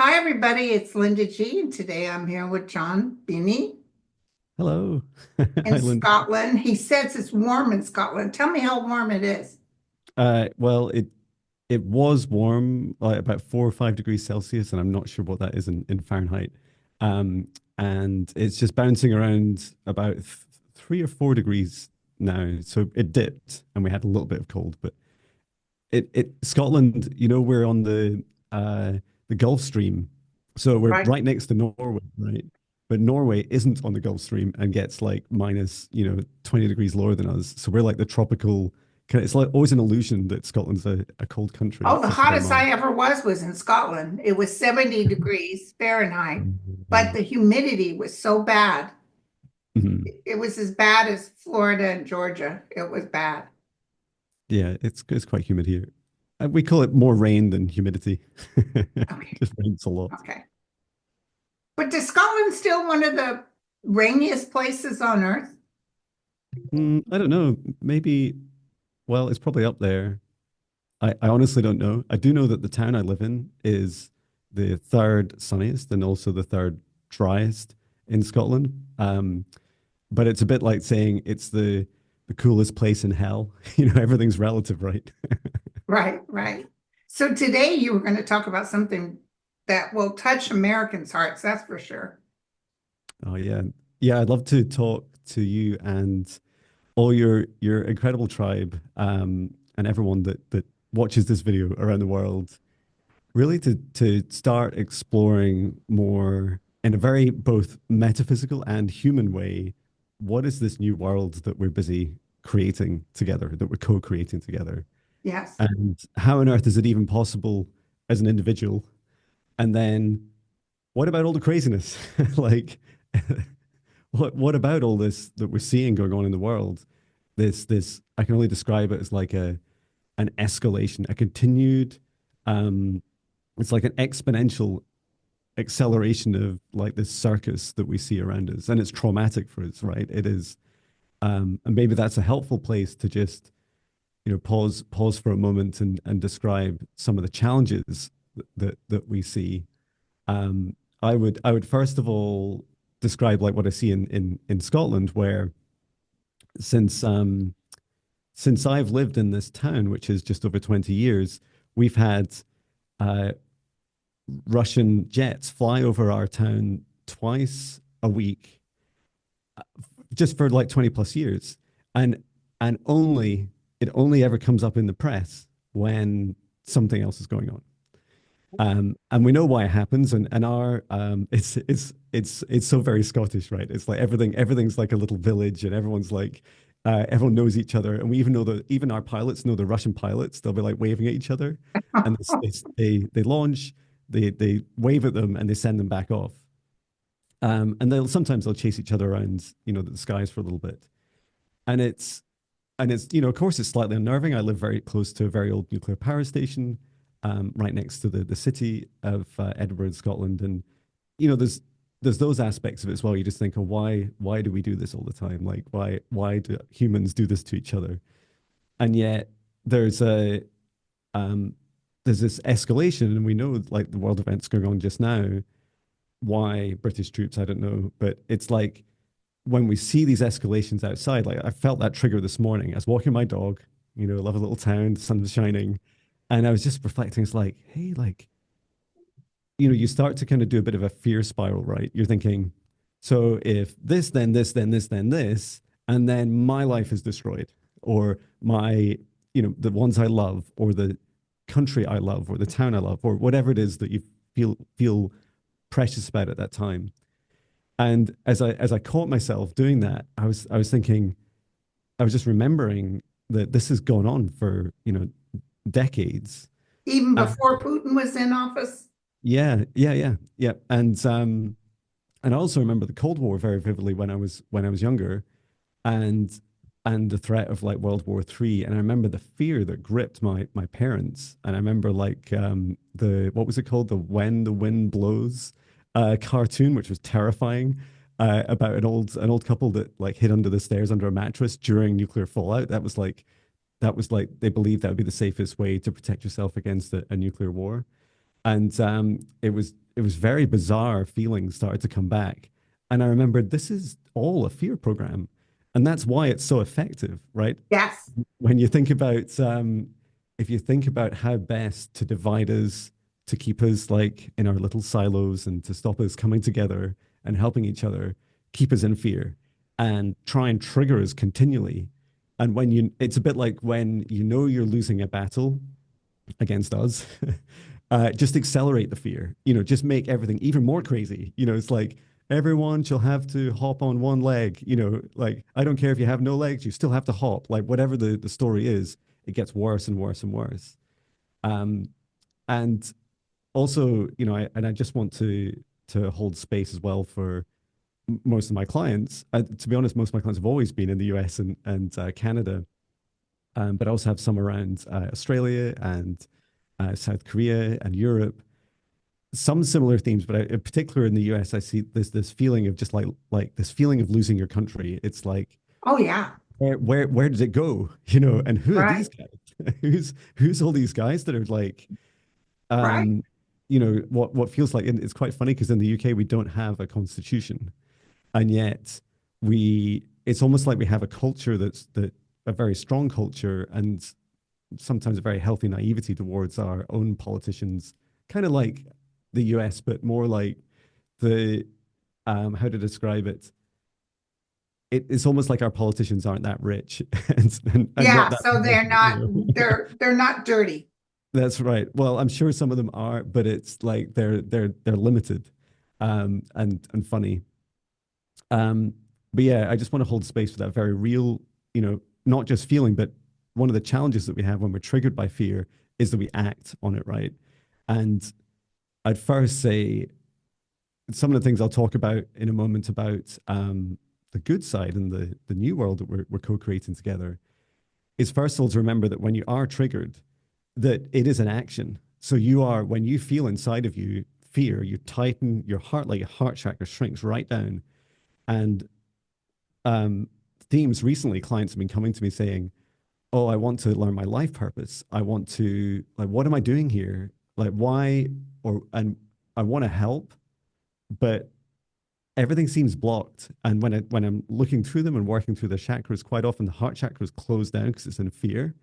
Hi, everybody. It's Linda G, and today I'm here with Jon Binnie Hello. in Hi, Linda. Scotland. He says it's warm in Scotland. Tell me how warm it is. Well, it was warm, like about 4 or 5 degrees Celsius, and I'm not sure what that is in Fahrenheit. Um, and it's just bouncing around about 3 or 4 degrees now. So it dipped, and we had a little bit of cold, but it Scotland, we're on the Gulf Stream, so we're Right. right next to Norway, right? But Norway isn't on the Gulf Stream and gets like minus, 20 degrees lower than us. So we're like the tropical kind of, it's like always an illusion that Scotland's a cold country. Oh, It's the just a very hottest mild. I ever was in Scotland. It was 70 degrees Fahrenheit, but Mhm. the humidity was so bad. Mhm. It was as bad as Florida and Georgia. It was bad. Yeah, it's quite humid here. We call it more rain than humidity. Okay. Just rains a lot. Okay. But is Scotland still one of the rainiest places on earth? I don't know. Maybe, well, it's probably up there. I honestly don't know. I do know that the town I live in is the third sunniest and also the third driest in Scotland. But it's a bit like saying it's the coolest place in hell. Everything's relative, right? Right, right. So today you were going to talk about something that will touch Americans' hearts, that's for sure. Oh yeah. Yeah, I'd love to talk to you and all your incredible tribe, and everyone that watches this video around the world, really to start exploring more in a very both metaphysical and human way. What is this new world that we're busy creating together, that we're co-creating together? Yes. And how on earth is it even possible as an individual? And then what about all the craziness? Like, what about all this that we're seeing going on in the world? This I can only describe it as like a an escalation, a continued it's like an exponential acceleration of like this circus that we see around us, and it's traumatic for us, right? It is. And maybe that's a helpful place to just pause for a moment and describe some of the challenges that we see. I would first of all describe like what I see in Scotland, where since since I've lived in this town, which is just over 20 years, we've had uh, Russian jets fly over our town twice a week, just for like 20 plus years. And and only it only ever comes up in the press when something else is going on. And we know why it happens, and our it's so very Scottish, right? It's like everything's like a little village, and everyone's like everyone knows each other, and we even know that even our pilots know the Russian pilots. They'll be like waving at each other, and they launch, they wave at them, and they send them back off. And they'll chase each other around, the skies for a little bit, and it's of course it's slightly unnerving. I live very close to a very old nuclear power station, right next to the city of Edinburgh, Scotland, and there's those aspects of it as well. You just think, oh, why do we do this all the time? Like why do humans do this to each other? And yet there's a um, there's this escalation, and we know like the world events going on just now. Why British troops? I don't know, but it's like when we see these escalations outside, like I felt that trigger this morning. I was walking my dog, love a little town, the sun was shining. And I was just reflecting, it's like, hey, like, you start to kind of do a bit of a fear spiral, right? You're thinking, so if this, then this, then this, then this, and then my life is destroyed, or my, the ones I love, or the country I love, or the town I love, or whatever it is that you feel precious about at that time. And as I caught myself doing that, I was thinking, I was just remembering that this has gone on for decades. Even Uh, before Putin was in office. yeah, yeah, yeah, yeah. And I also remember the Cold War very vividly when I was younger, and and the threat of like World War III. And I remember the fear that gripped my parents. And I remember like the what was it called, the When the Wind Blows cartoon, which was terrifying, about an old couple that like hid under the stairs under a mattress during nuclear fallout. That was like they believed that would be the safest way to protect yourself against a nuclear war. And it was very bizarre feelings started to come back. And I remembered this is all a fear program. And that's why it's so effective, right? Yes. When you think about if you think about how best to divide us, to keep us like in our little silos and to stop us coming together and helping each other, keep us in fear and try and trigger us continually. And when you, it's a bit like when you know you're losing a battle against us, just accelerate the fear, just make everything even more crazy. It's like everyone shall have to hop on one leg, like I don't care if you have no legs, you still have to hop. Like whatever the story is, it gets worse and worse and worse. Um, and also, I just want to hold space as well for most of my clients. To be honest, most of my clients have always been in the US and Canada, but I also have some around Australia and South Korea and Europe. Some similar themes, but in particular in the US, I see this feeling of just like this feeling of losing your country. It's like Oh, yeah. where did it go? And who are these Right. guys? Who's all these guys that are like Right. um what feels like, and it's quite funny because in the UK we don't have a constitution, and yet we it's almost like we have a culture that a very strong culture and sometimes a very healthy naivety towards our own politicians, kind of like the US, but more like the how to describe it. It's almost like our politicians aren't that rich and not Yeah. that So they're powerful, not, they're not dirty. That's right. Well, I'm sure some of them are, but it's like they're limited, and funny. Um, but yeah, I just want to hold space for that very real, not just feeling, but one of the challenges that we have when we're triggered by fear is that we act on it, right? And I'd first say some of the things I'll talk about in a moment about the good side and the new world that we're co-creating together is first of all to remember that when you are triggered, that it is an action. So when you feel inside of you fear, you tighten your heart, like your heart chakra shrinks right down. And um, themes recently, clients have been coming to me saying, "Oh, I want to learn my life purpose. I want to like, what am I doing here? Like, why?" And I want to help, but everything seems blocked. And when I'm looking through them and working through the chakras, quite often the heart chakra is closed down because it's in fear.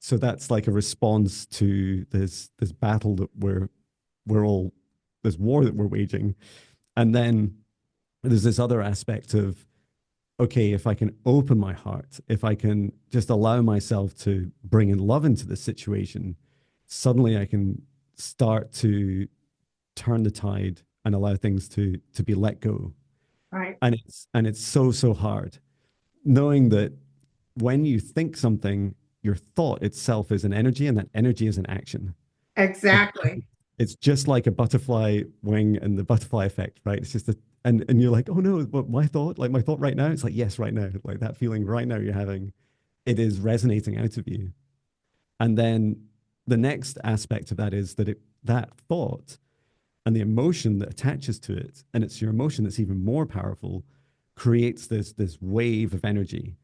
So that's like a response to this battle that we're all this war that we're waging. And then there's this other aspect of, okay, if I can open my heart, if I can just allow myself to bring in love into the situation, suddenly I can start to turn the tide and allow things to be let go. Right. And it's so hard knowing that when you think something, your thought itself is an energy, and that energy is an action. And Exactly. it's just like a butterfly wing and the butterfly effect, right? It's just and you're like, oh no, what my thought, like my thought right now, it's like, yes, right now, like that feeling right now you're having, it is resonating out of you. And then the next aspect of that is that that thought and the emotion that attaches to it, and it's your emotion that's even more powerful, creates this wave of energy.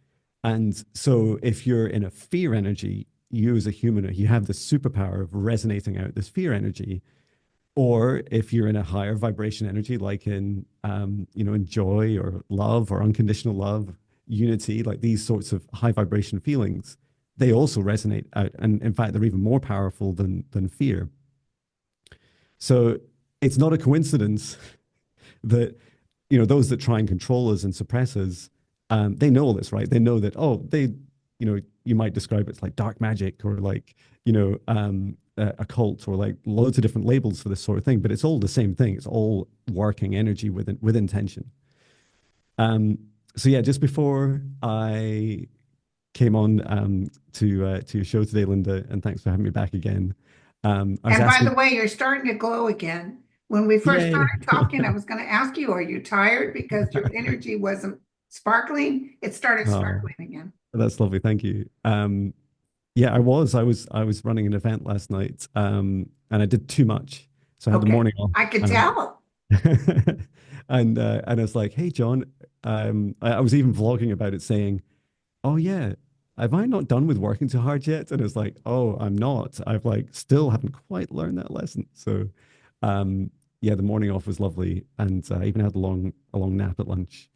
And so if you're in a fear energy, you as a human, you have this superpower of resonating out this fear energy. Or if you're in a higher vibration energy, like in joy or love or unconditional love, unity, like these sorts of high vibration feelings, they also resonate out. And in fact, they're even more powerful than fear. So it's not a coincidence that those that try and control us and suppress us, they know all this, right? They know that, you might describe it as like dark magic or like a cult or like loads of different labels for this sort of thing, but it's all the same thing. It's all working energy with intention. Um, so yeah, just before I came on to your show today, Linda, and thanks for having me back again. I was And by the asking, way, you're starting to glow again. When we first yay. started talking, I was going to ask you, are you tired? Because your energy wasn't sparkling. It started Oh, sparkling again. that's lovely. Thank you. Yeah, I was running an event last night, and I did too much, so I had the Okay. morning off. I could tell. And I was like, "Hey, John," I was even vlogging about it, saying, "Oh yeah." have I not done with working too hard yet? And it's like, oh, I'm not. I've like still haven't quite learned that lesson. So, um, yeah, the morning off was lovely, and I even had a long nap at lunch.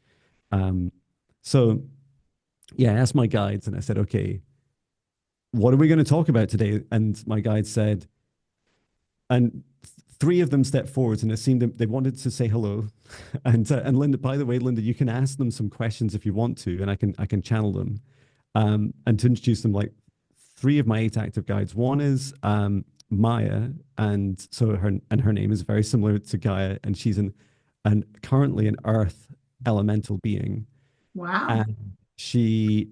Um, so yeah, I asked my guides, and I said, okay, what are we going to talk about today? And my guide said, and three of them stepped forward, and it seemed that they wanted to say hello. And Linda, by the way, Linda, you can ask them some questions if you want to, and I can channel them. And to introduce them, like three of my eight active guides. One is Maya, and so her name is very similar to Gaia, and she's an currently an Earth elemental being, Wow. and she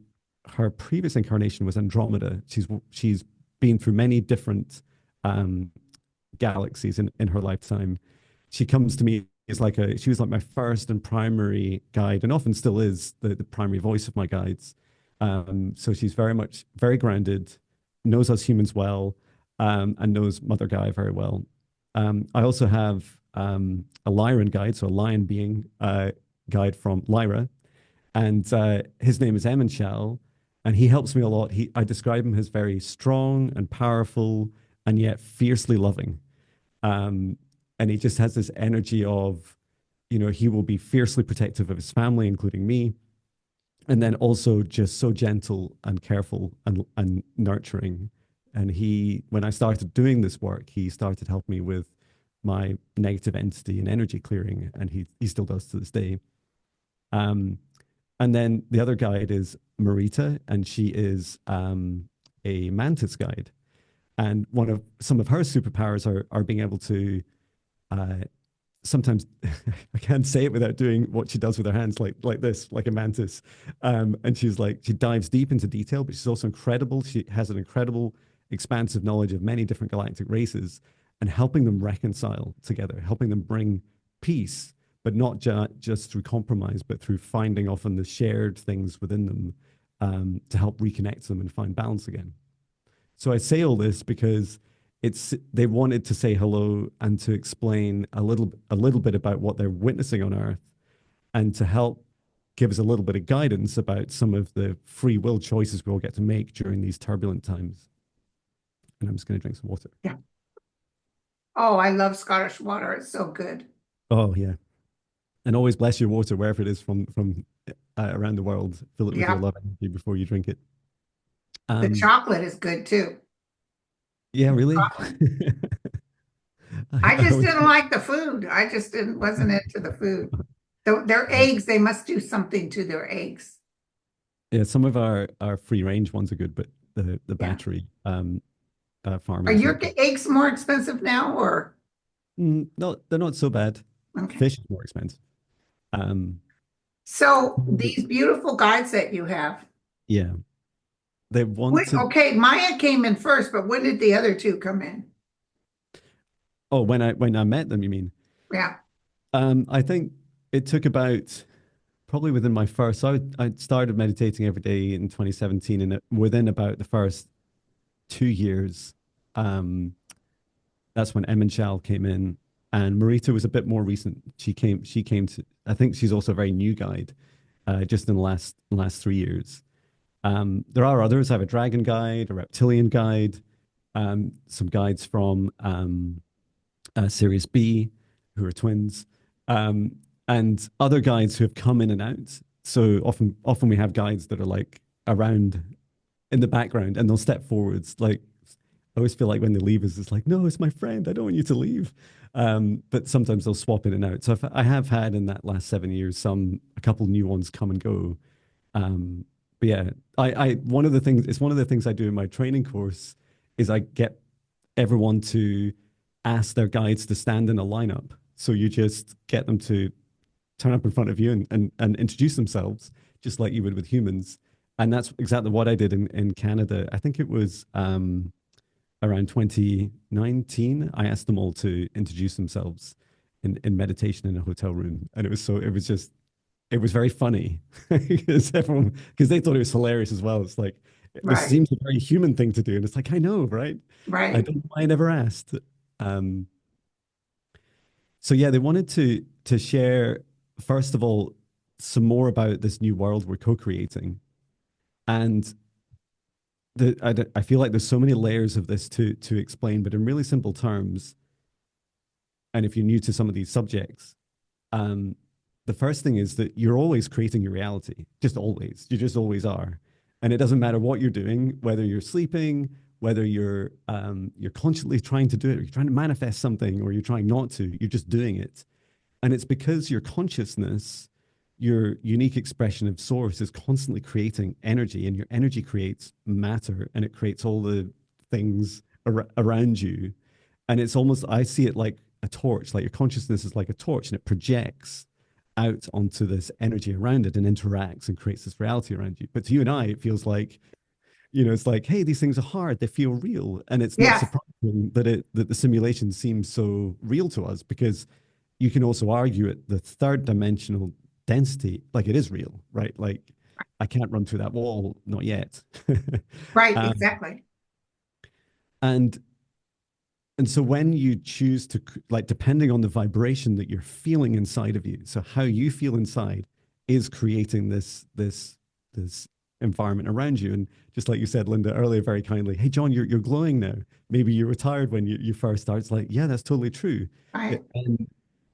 her previous incarnation was Andromeda. She's been through many different um, galaxies in her lifetime. She comes to me as like she was like my first and primary guide, and often still is the primary voice of my guides. So she's very much very grounded, knows us humans well, and knows Mother Gaia very well. I also have a Lyran guide, so a lion being guide from Lyra, and his name is Emenshal, and he helps me a lot. I describe him as very strong and powerful, and yet fiercely loving. Um, and he just has this energy of, he will be fiercely protective of his family, including me, and then also just so gentle and careful and nurturing. And when I started doing this work, he started helping me with my negative entity and energy clearing, and he still does to this day. Um, and then the other guide is Marita, and she is a mantis guide. And some of her superpowers are being able to uh, sometimes I can't say it without doing what she does with her hands, like this, like a mantis. And she dives deep into detail, but she's also incredible. She has an incredible, expansive knowledge of many different galactic races, and helping them reconcile together, helping them bring peace, but not just through compromise, but through finding often the shared things within them to help reconnect them and find balance again. So I say all this because they wanted to say hello and to explain a little bit about what they're witnessing on Earth, and to help give us a little bit of guidance about some of the free will choices we all get to make during these turbulent times. And I'm just going to drink some water. Yeah. Oh, I love Scottish water. It's so good. Oh yeah, and always bless your water wherever it is from around the world. Fill it with your Yeah. love energy before you drink it. The Um, chocolate is good too. yeah, really. Scotland. I I just always, didn't like the food. I just didn't wasn't into the food. Their yeah. eggs, they must do something to their eggs. Yeah, some of our free range ones are good, but the Yeah. battery Are farming is your not good. eggs more expensive now or No, they're not so bad. okay. Fish is more expensive. Um, So these beautiful guides that you have, yeah, they wanted. okay, Maya came in first, but when did the other two come in? Oh, when I met them, you mean? Yeah. I think it took about probably within my first. So I started meditating every day in 2017, and within about the first 2 years, um, that's when Em and Shal came in, and Marita was a bit more recent. She came to. I think she's also a very new guide, just in the last 3 years. There are others. I have a dragon guide, a reptilian guide, some guides from Sirius B, who are twins, um, and other guides who have come in and out. So often we have guides that are like around in the background, and they'll step forwards. Like I always feel like when they leave us, it's like, no, it's my friend. I don't want you to leave. But sometimes they'll swap in and out. So I have had in that last 7 years a couple new ones come and go. Um, but yeah, one of the things, it's one of the things I do in my training course is I get everyone to ask their guides to stand in a lineup. So you just get them to turn up in front of you and introduce themselves, just like you would with humans. And that's exactly what I did in Canada. I think it was around 2019. I asked them all to introduce themselves in meditation in a hotel room. And it was very funny because they thought it was hilarious as well. It's like this Right. seems a very human thing to do, and it's like I know, right? I Right. don't know why I never asked. Um, so yeah, they wanted to share first of all some more about this new world we're co-creating, and I feel like there's so many layers of this to explain, but in really simple terms, and if you're new to some of these subjects, um, the first thing is that you're always creating your reality, just always. You just always are, and it doesn't matter what you're doing, whether you're sleeping, whether you're consciously trying to do it, or you're trying to manifest something, or you're trying not to. You're just doing it, and it's because your consciousness, your unique expression of source, is constantly creating energy, and your energy creates matter, and it creates all the things around you. And it's almost, I see it like a torch, like your consciousness is like a torch, and it projects out onto this energy around it and interacts and creates this reality around you. But to you and I, it feels like, it's like, hey, these things are hard, they feel real. And it's not Yes, surprising that the simulation seems so real to us, because you can also argue at the third dimensional density, like it is real, right? Like I can't run through that wall, not yet. right, um, exactly. and and so when you choose to, like, depending on the vibration that you're feeling inside of you, so how you feel inside is creating this environment around you. And just like you said, Linda, earlier very kindly, hey John, you're glowing now. Maybe you were tired when you first started. It's like, yeah, that's totally true. Right.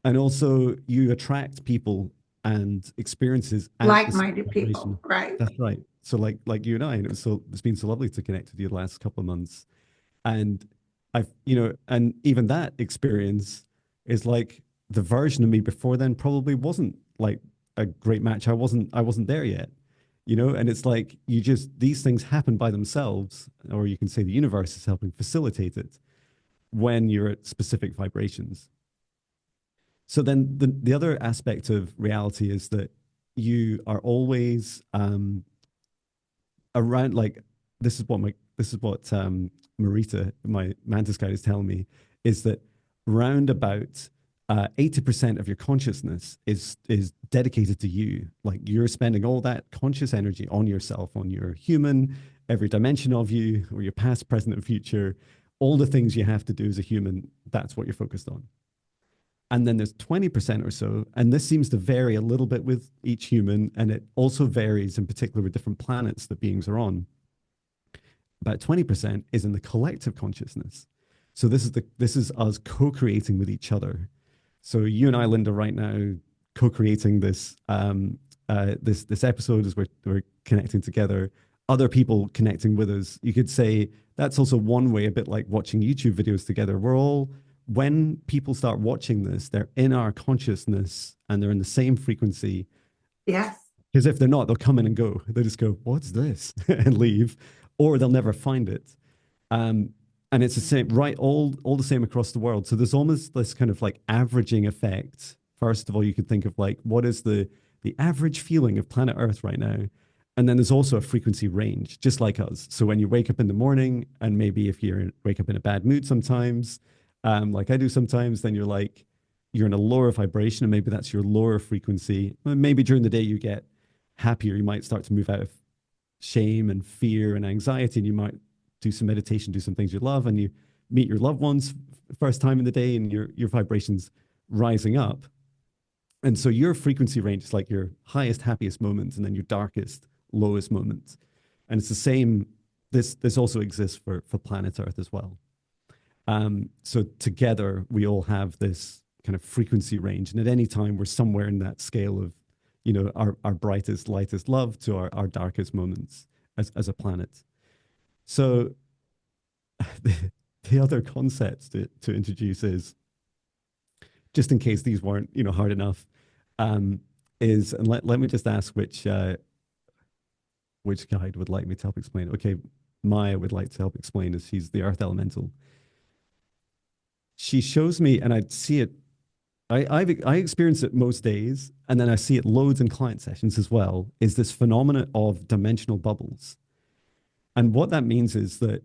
And also you attract people and experiences at the same Like-minded people, vibration. right? That's right. So like you and I, and it's been so lovely to connect with you the last couple of months. And and even that experience is like the version of me before then probably wasn't like a great match. I wasn't there yet, and it's like these things happen by themselves, or you can say the universe is helping facilitate it when you're at specific vibrations. So then the other aspect of reality is that you are always around, like, this is what Marita, my mantis guide, is telling me, is that round about 80% of your consciousness is dedicated to you. Like you're spending all that conscious energy on yourself, on your human, every dimension of you, or your past, present, and future, all the things you have to do as a human. That's what you're focused on. And then there's 20% or so, and this seems to vary a little bit with each human, and it also varies in particular with different planets that beings are on. About 20% is in the collective consciousness. So this is us co-creating with each other. So you and I, Linda, right now, co-creating this episode as we're connecting together. Other people connecting with us. You could say that's also one way, a bit like watching YouTube videos together. When people start watching this, they're in our consciousness and they're in the same frequency. Yes, Because if they're not, they'll come in and go. They'll just go, "What's this?" and leave, or they'll never find it. Um, and it's the same, right? All the same across the world. So there's almost this kind of like averaging effect. First of all, you could think of like, what is the average feeling of planet Earth right now? And then there's also a frequency range, just like us. So when you wake up in the morning, and maybe if you wake up in a bad mood sometimes, like I do sometimes, then you're in a lower vibration, and maybe that's your lower frequency. Maybe during the day you get happier, you might start to move out of shame and fear and anxiety, and you might do some meditation, do some things you love, and you meet your loved ones first time in the day, and your vibrations rising up. And so your frequency range is like your highest, happiest moments, and then your darkest, lowest moments. And it's the same. This also exists for planet Earth as well. So together we all have this kind of frequency range, and at any time we're somewhere in that scale of, our brightest, lightest love to our darkest moments as a planet. So the other concepts to introduce is, just in case these weren't, hard enough, is, and let me just ask which guide would like me to help explain. Okay, Maya would like to help explain, as she's the earth elemental. She shows me, and I see it. I experience it most days, and then I see it loads in client sessions as well. Is this phenomena of dimensional bubbles? And what that means is that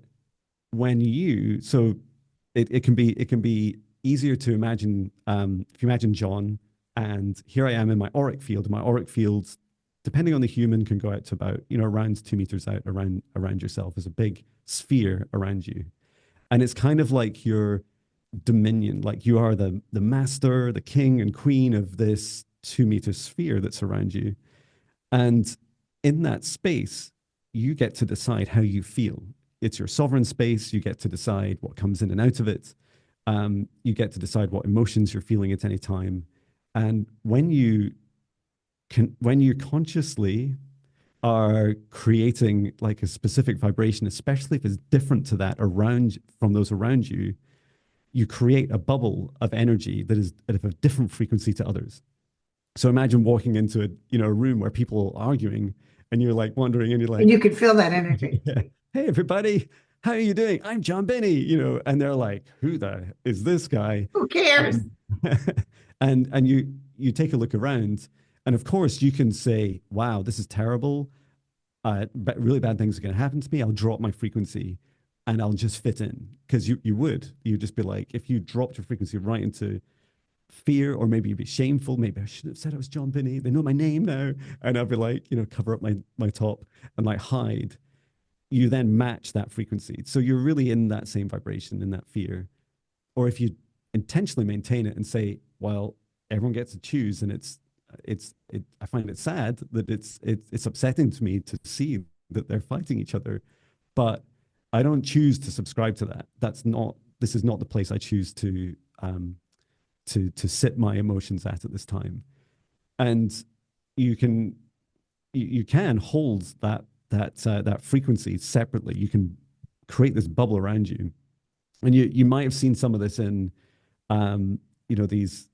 so it can be easier to imagine, if you imagine John, and here I am in my auric field. And my auric field, depending on the human, can go out to about, around 2 meters out around yourself, as a big sphere around you. And it's kind of like your dominion, like you are the master, the king and queen of this 2 meter sphere that's around you. And in that space, you get to decide how you feel. it's your sovereign space. You get to decide what comes in and out of it. You get to decide what emotions you're feeling at any time. And when you consciously are creating like a specific vibration, especially if it's different to that around from those around you, you create a bubble of energy that is of a different frequency to others. So imagine walking into a room where people are arguing, and you're like wondering, and you're And like, you could feel that energy. yeah, hey everybody, how are you doing? I'm Jon Binnie, and they're like, who the is this guy? Who cares? And and you take a look around, and of course you can say, wow, this is terrible. Really bad things are going to happen to me. I'll drop my frequency and I'll just fit in, because you'd just be like, if you dropped your frequency right into fear, or maybe you'd be shameful. Maybe I should have said I was Jon Binnie. They know my name now. And I'll be like, cover up my top and like hide. You then match that frequency. So you're really in that same vibration, in that fear. Or if you intentionally maintain it and say, well, everyone gets to choose, and I find it sad that it's upsetting to me to see that they're fighting each other, but I don't choose to subscribe to that. This is not the place I choose to sit my emotions at this time. And you can hold that frequency separately. You can create this bubble around you, and you might have seen some of this in these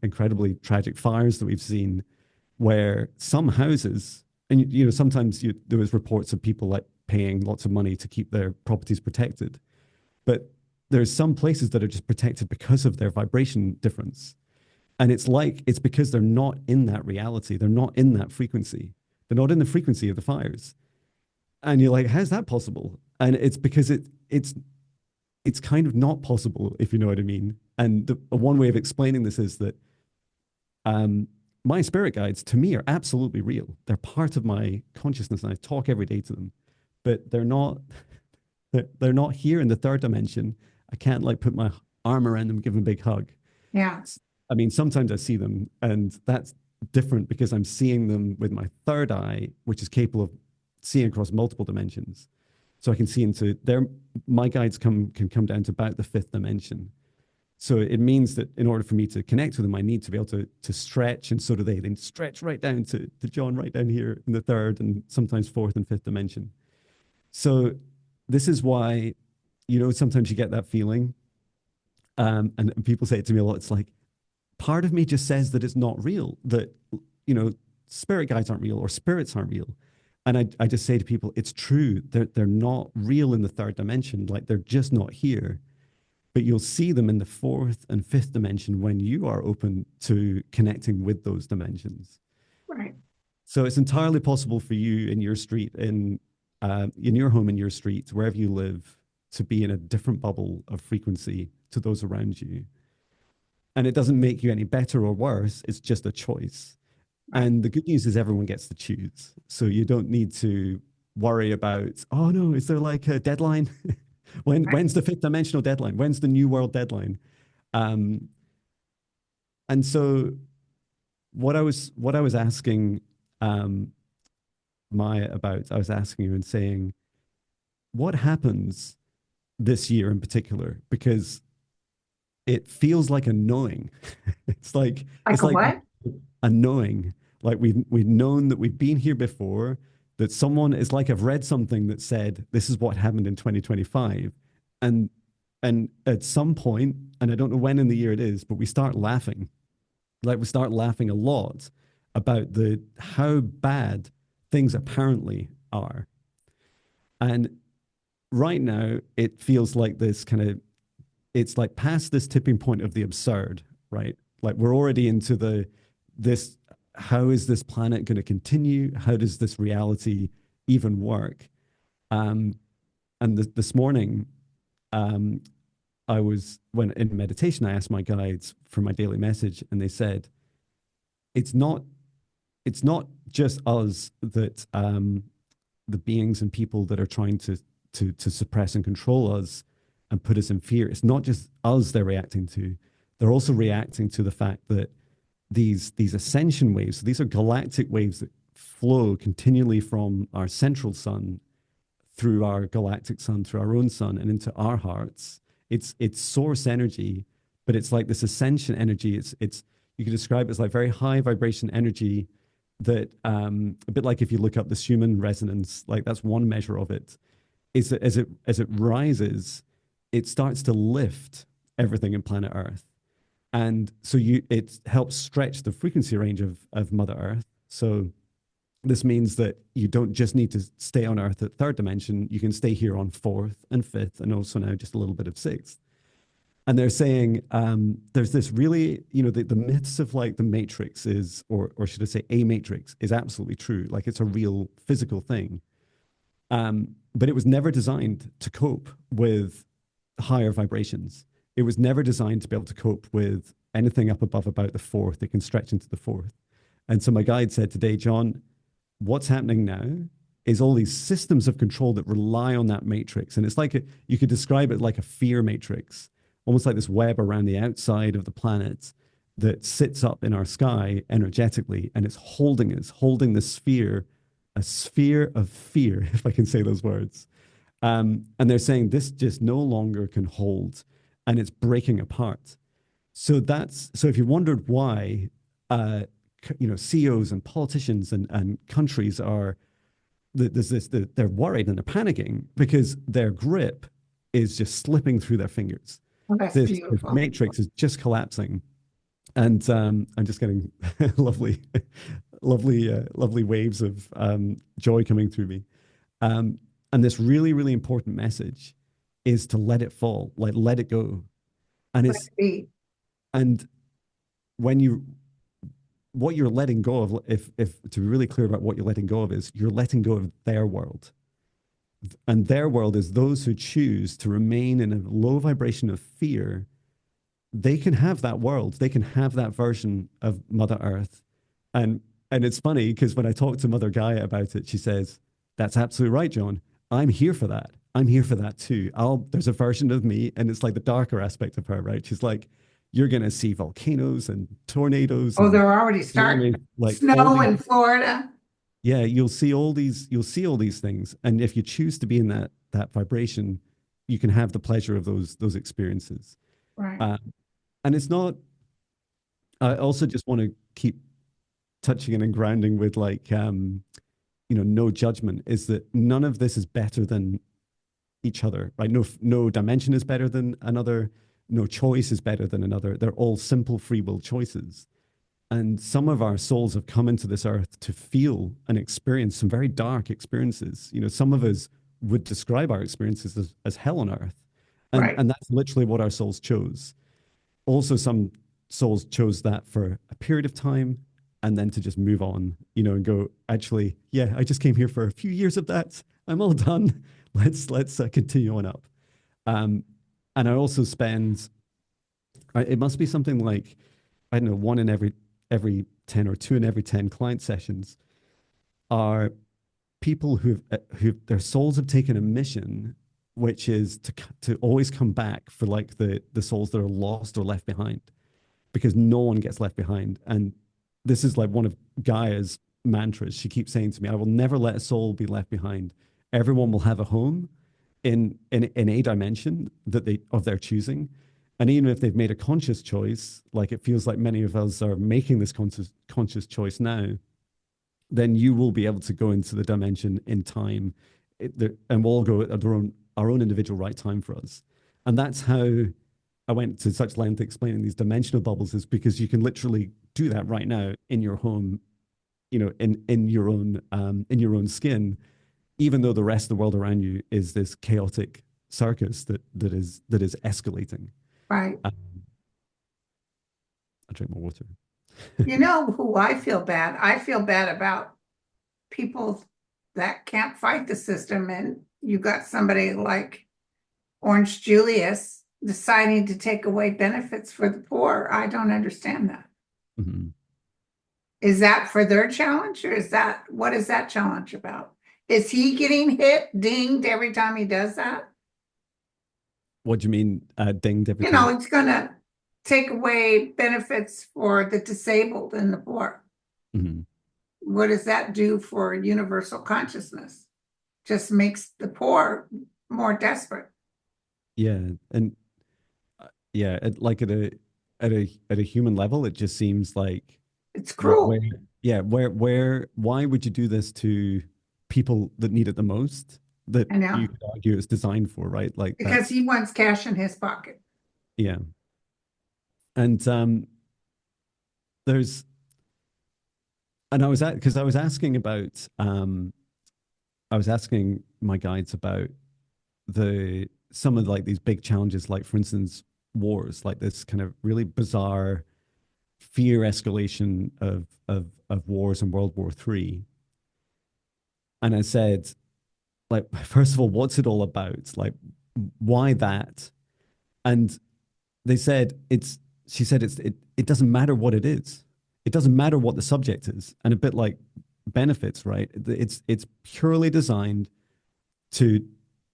incredibly tragic fires that we've seen, where some houses, and sometimes there was reports of people like paying lots of money to keep their properties protected, but there's some places that are just protected because of their vibration difference. And it's because they're not in that reality. They're not in that frequency. They're not in the frequency of the fires. And you're like, how's that possible? And it's because it's kind of not possible, if you know what I mean. And the one way of explaining this is that my spirit guides, to me, are absolutely real. They're part of my consciousness, and I talk every day to them. But they're not here in the third dimension. I can't like put my arm around them and give them a big hug. Yeah. I mean, sometimes I see them, and that's different because I'm seeing them with my third eye, which is capable of seeing across multiple dimensions. So I can see into their, my guides can come down to about the fifth dimension. So it means that in order for me to connect with them, I need to be able to stretch, and so do they. They stretch right down to Jon, right down here in the third and sometimes fourth and fifth dimension. So this is why, sometimes you get that feeling. And people say it to me a lot. It's like, part of me just says that it's not real, that, spirit guides aren't real or spirits aren't real. And I just say to people, it's true. They're not real in the third dimension. Like, they're just not here. But you'll see them in the fourth and fifth dimension when you are open to connecting with those dimensions. Right. So it's entirely possible for you in your street, in your home, in your street, wherever you live, to be in a different bubble of frequency to those around you. And it doesn't make you any better or worse. It's just a choice. Right. And the good news is everyone gets to choose. So you don't need to worry about, oh no, is there like a deadline? When's the fifth dimensional deadline? When's the new world deadline? And so what I was asking Maya about, I was asking you and saying, what happens this year in particular? Because it feels like a knowing. It's like What? a knowing. Like we've known that we've been here before, that someone is like, I've read something that said this is what happened in 2025. And at some point, and I don't know when in the year it is, but we start laughing. Like, we start laughing a lot about how bad things apparently are. And right now it feels like this kind of, it's like past this tipping point of the absurd, right? Like, we're already into this, how is this planet going to continue? How does this reality even work? And this morning, when in meditation, I asked my guides for my daily message, and they said, it's not just us that, the beings and people that are trying to suppress and control us and put us in fear. It's not just us they're reacting to. They're also reacting to the fact that these ascension waves, so these are galactic waves that flow continually from our central sun through our galactic sun, through our own sun, and into our hearts. It's source energy, but it's like this ascension energy. It's you could describe it as like very high vibration energy that a bit like if you look up the Schumann resonance, like that's one measure of it, is that as it rises, it starts to lift everything in planet Earth. And so it helps stretch the frequency range of Mother Earth. So this means that you don't just need to stay on Earth at third dimension. You can stay here on fourth and fifth, and also now just a little bit of sixth. And they're saying there's this really, the myths of like the matrix is, or should I say a matrix is absolutely true. Like it's a real physical thing. But it was never designed to cope with higher vibrations. It was never designed to be able to cope with anything up above about the fourth. It can stretch into the fourth. And so my guide said today, Jon, what's happening now is all these systems of control that rely on that matrix. And it's like you could describe it like a fear matrix, almost like this web around the outside of the planet that sits up in our sky energetically, and it's holding us, holding the sphere, a sphere of fear, if I can say those words. And they're saying this just no longer can hold, and it's breaking apart. So if you wondered why, CEOs and politicians and countries are they're worried and they're panicking because their grip is just slipping through their fingers. Oh, that's This beautiful. matrix is just collapsing, and I'm just getting lovely, lovely waves of joy coming through me. And this really, really important message is to let it fall, like let it go. And Let it be. and when what you're letting go of, if to be really clear about what you're letting go of, is you're letting go of their world. And their world is those who choose to remain in a low vibration of fear. They can have that world. They can have that version of Mother Earth. And it's funny because when I talk to Mother Gaia about it, she says, that's absolutely right, Jon. I'm here for that. I'm here for that too. There's a version of me, and it's like the darker aspect of her, right? She's like, you're going to see volcanoes and tornadoes Oh, and they're already starting. like all Snow these, in Florida. yeah, you'll see all these things. And if you choose to be in that vibration, you can have the pleasure of those experiences. Right. Uh, and it's not, I also just want to keep touching and grounding with like, no judgment, is that none of this is better than each other, right? No dimension is better than another. No choice is better than another. They're all simple free will choices. And some of our souls have come into this earth to feel and experience some very dark experiences. Some of us would describe our experiences as hell on earth. And, Right. and that's literally what our souls chose. Also, some souls chose that for a period of time and then to just move on, and go, actually, yeah, I just came here for a few years of that. I'm all done. Let's continue on up. Um, and I also spend, it must be something like, I don't know, one in every 10 or two in every 10 client sessions are people who their souls have taken a mission, which is to always come back for like the souls that are lost or left behind, because no one gets left behind. And this is like one of Gaia's mantras. She keeps saying to me, I will never let a soul be left behind. Everyone will have a home in a dimension of their choosing. And even if they've made a conscious choice, like it feels like many of us are making this conscious choice now, then you will be able to go into the dimension in time, and we'll all go at our own individual right time for us. And that's how I went to such length explaining these dimensional bubbles, is because you can literally do that right now in your home, in your own skin, even though the rest of the world around you is this chaotic circus that is escalating. Right. I drink more water. You know who I feel bad? I feel bad about people that can't fight the system. And you got somebody like Orange Julius deciding to take away benefits for the poor. I don't understand that. Mm-hmm. Is that for their challenge, or what is that challenge about? Is he getting dinged every time he does that? What do you mean, dinged every time? It's gonna take away benefits for the disabled and the poor. Mm-hmm. What does that do for universal consciousness? just makes the poor more desperate. Yeah, and yeah, like at a human level, it just seems like It's where cruel. yeah, why would you do this to people that need it the most? That I know, you could argue it's designed for, right? Like because that's he wants cash in his pocket. yeah, and there's and I was at because I was asking my guides about the some of like these big challenges, like for instance, wars, like this kind of really bizarre fear escalation of wars in World War III. And I said, like, first of all, what's it all about? Like, why that? And they said she said it doesn't matter what it is. It doesn't matter what the subject is. And a bit like benefits, right? It's purely designed to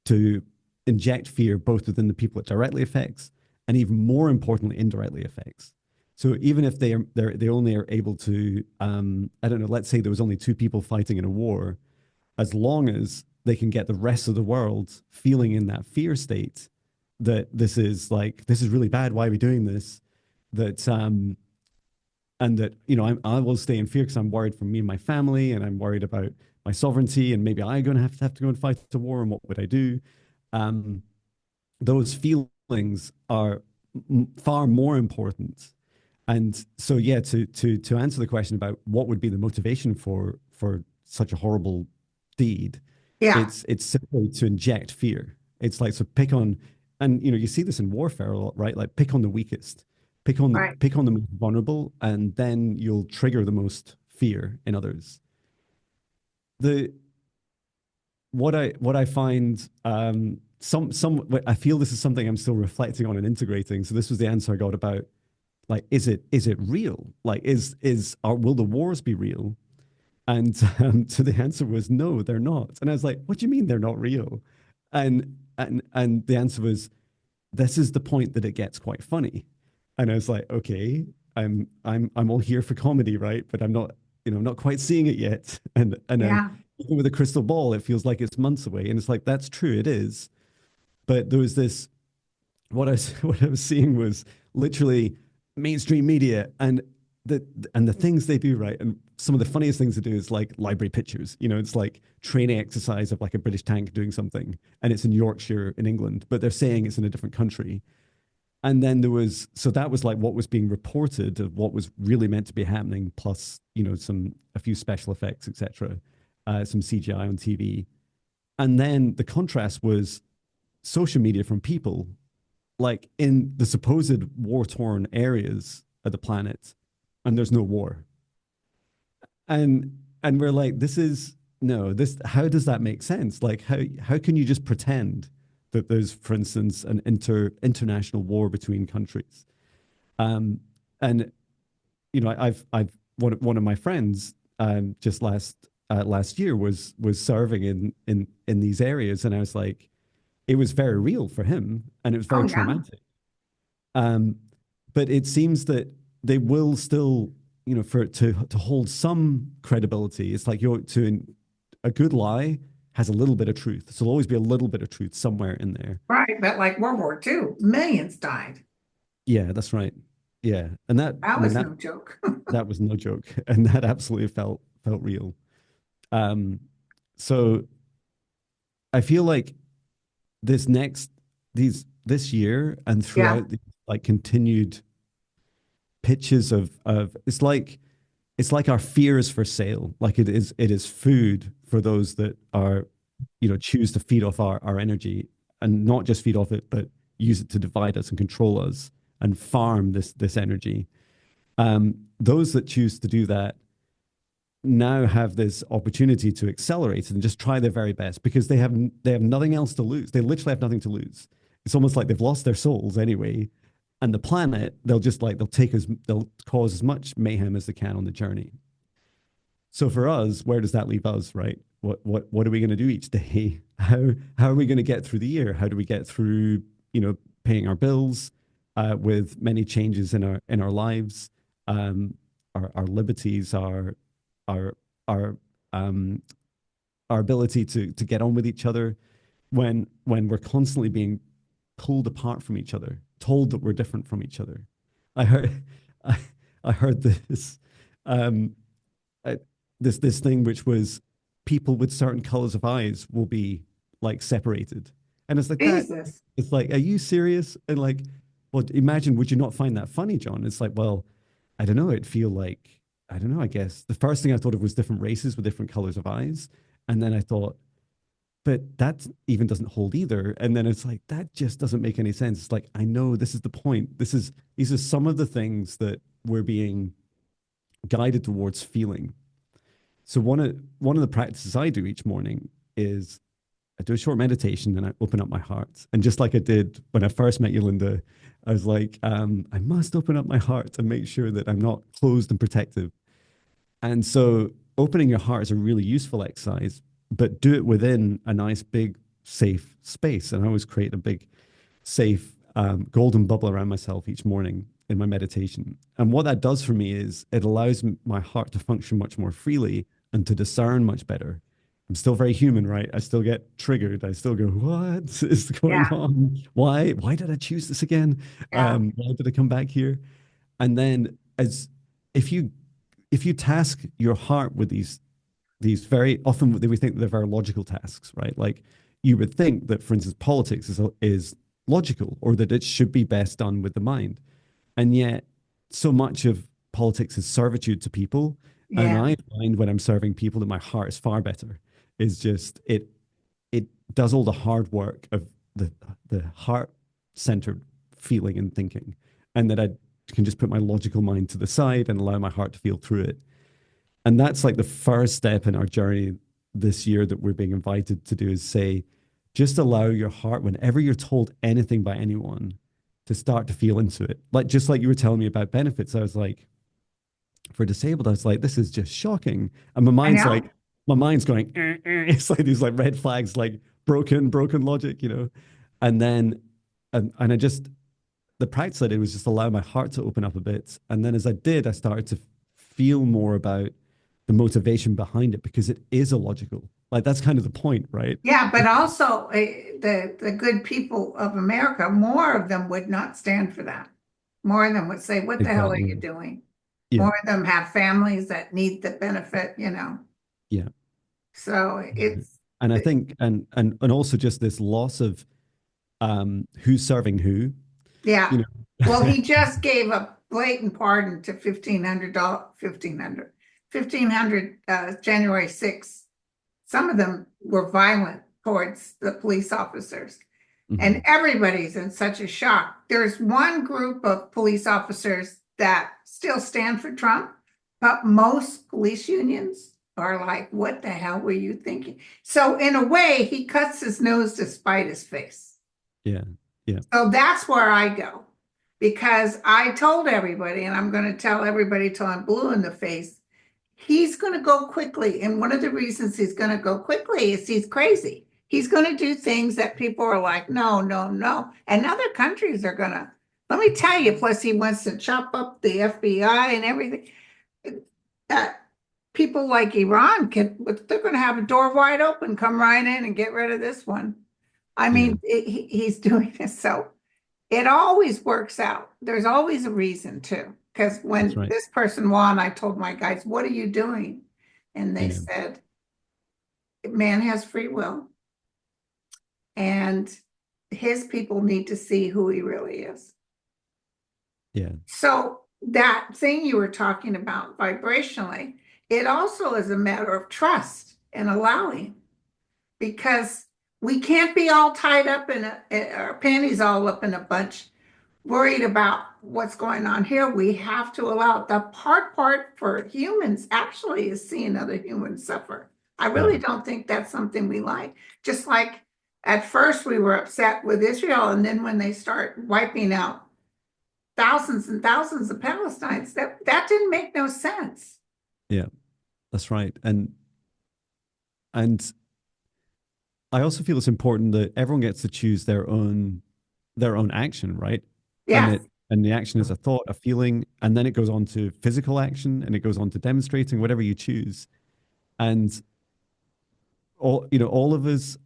to inject fear both within the people it directly affects and even more importantly indirectly affects. So even if they only are able to I don't know, let's say there was only two people fighting in a war, as long as they can get the rest of the world feeling in that fear state that this is really bad, why are we doing this, that and that I will stay in fear because I'm worried for me and my family, and I'm worried about my sovereignty, and maybe I'm going to have to go and fight a war, and what would I do? Um, those feelings are far more important. And so, yeah, to answer the question about what would be the motivation for such a horrible deed, Yeah, it's simply to inject fear. It's like so pick on, and you see this in warfare a lot, right? Like pick on the weakest, right. pick on the most vulnerable, and then you'll trigger the most fear in others. The what I find some I feel this is something I'm still reflecting on and integrating. So this was the answer I got about like is it real? Like will the wars be real? And so the answer was no, they're not. And I was like, what do you mean they're not real? And the answer was this is the point that it gets quite funny. And I was like, okay, I'm all here for comedy, right? But I'm not, I'm not quite seeing it yet. And Yeah, even with a crystal ball, it feels like it's months away. And it's like that's true, it is. But there was this what I was seeing was literally mainstream media the and the things they do, right. And some of the funniest things they do is like library pictures. It's like training exercise of like a British tank doing something, and it's in Yorkshire in England, but they're saying it's in a different country. And then that was like what was being reported of what was really meant to be happening, plus a few special effects, etc., some CGI on TV. And then the contrast was social media from people like in the supposed war torn areas of the planet, and there's no war. And we're like, this is no, this how does that make sense? Like how can you just pretend that there's, for instance, an international war between countries? And I've one of my friends just last year was serving in these areas, and I was like, it was very real for him, and it was oh very yeah, traumatic. Um, but it seems that they will still, for it to hold some credibility, it's like a good lie has a little bit of truth. So there'll always be a little bit of truth somewhere in there. right. But like World War II, millions died. Yeah, that's right. Yeah, and I That mean was no joke. that was no joke, and that absolutely felt real. Um, so I feel like this next this year and Yeah, throughout the like continued pitches of it's like our fear is for sale. Like it is food for those that are, choose to feed off our energy, and not just feed off it, but use it to divide us and control us and farm this energy. Those that choose to do that now have this opportunity to accelerate and just try their very best because they have nothing else to lose. They literally have nothing to lose. It's almost like they've lost their souls anyway, and the planet they'll cause as much mayhem as they can on the journey. So for us, where does that leave us, right? What are we going to do each day? How are we going to get through the year? How do we get through, paying our bills, with many changes in our lives, our liberties, our our our ability to get on with each other when we're constantly being pulled apart from each other, told that we're different from each other. I heard I, I heard this um, I, this thing which was people with certain colors of eyes will be like separated, and it's like that. Jesus. It's like, are you serious? And like, well, imagine, would you not find that funny, John? It's like, well, I don't know. It'd feel like, I don't know. I guess the first thing I thought of was different races with different colors of eyes, and then I thought, but that even doesn't hold either. And then it's like, that just doesn't make any sense. It's like, I know this is the point. These are some of the things that we're being guided towards feeling. So one of the practices I do each morning is I do a short meditation and I open up my heart. And just like I did when I first met you, Linda, I was like, I must open up my heart and make sure that I'm not closed and protective. And so opening your heart is a really useful exercise, but do it within a nice, big, safe space. And I always create a big, safe, golden bubble around myself each morning in my meditation. And what that does for me is it allows my heart to function much more freely and to discern much better. I'm still very human, right? I still get triggered. I still go, what is going Yeah, on? Why did I choose this again? yeah, Why did I come back here? And then as if you if you task your heart with these very often we think they're very logical tasks, right? Like you would think that, for instance, politics is logical or that it should be best done with the mind. And yet, so much of politics is servitude to people. And yeah, I find when I'm serving people that my heart is far better. Is just it does all the hard work of the heart centered feeling and thinking, and that I can just put my logical mind to the side and allow my heart to feel through it. And that's like the first step in our journey this year that we're being invited to do is say, just allow your heart, whenever you're told anything by anyone, to start to feel into it. Like, just like you were telling me about benefits, I was like, for disabled, I was like, this is just shocking. And I know. my mind's going, it's like these like red flags, like broken logic, you know? And then, and I just, the practice I did was just allow my heart to open up a bit. And then as I did, I started to feel more about the motivation behind it because it is illogical. Like that's kind of the point, right? Yeah, but also the good people of America, more of them would not stand for that. More of them would say, "What the hell are you Exactly. doing?" Yeah. More of them have families that need the benefit, you know. Yeah. So it's And I think, and also just this loss of who's serving who, yeah. you Well, know. he just gave a blatant pardon to $1,500, 1,500, January 6th. Some of them were violent towards the police officers. And Mhm. everybody's in such a shock. There's one group of police officers that still stand for Trump, but most police unions are like, what the hell were you thinking? So, in a way, he cuts his nose to spite his face. Yeah. Yeah. So, that's where I go because I told everybody, and I'm going to tell everybody till I'm blue in the face, he's going to go quickly. And one of the reasons he's going to go quickly is he's crazy. He's going to do things that people are like, no, no, no. And other countries are going to, let me tell you, plus he wants to chop up the FBI and everything. Uh, People like Iran can, but they're going to have a door wide open, come right in and get rid of this one. I Yeah. mean, he's doing this. So it always works out. There's always a reason too. Because That's when right. this person won, I told my guys, what are you doing? And they Yeah. said, man has free will and his people need to see who he really is. Yeah. So that thing you were talking about vibrationally, it also is a matter of trust and allowing because we can't be all tied up in our panties all up in a bunch worried about what's going on here. We have to allow the hard part for humans actually is seeing other humans suffer. I Yeah. really don't think that's something we like. Just like at first we were upset with Israel, and then when they start wiping out thousands and thousands of Palestinians, that didn't make no sense. Yeah. That's right. And I also feel it's important that everyone gets to choose their own action, right? And Yes, the action is a thought, a feeling, and then it goes on to physical action and it goes on to demonstrating whatever you choose. And all of us,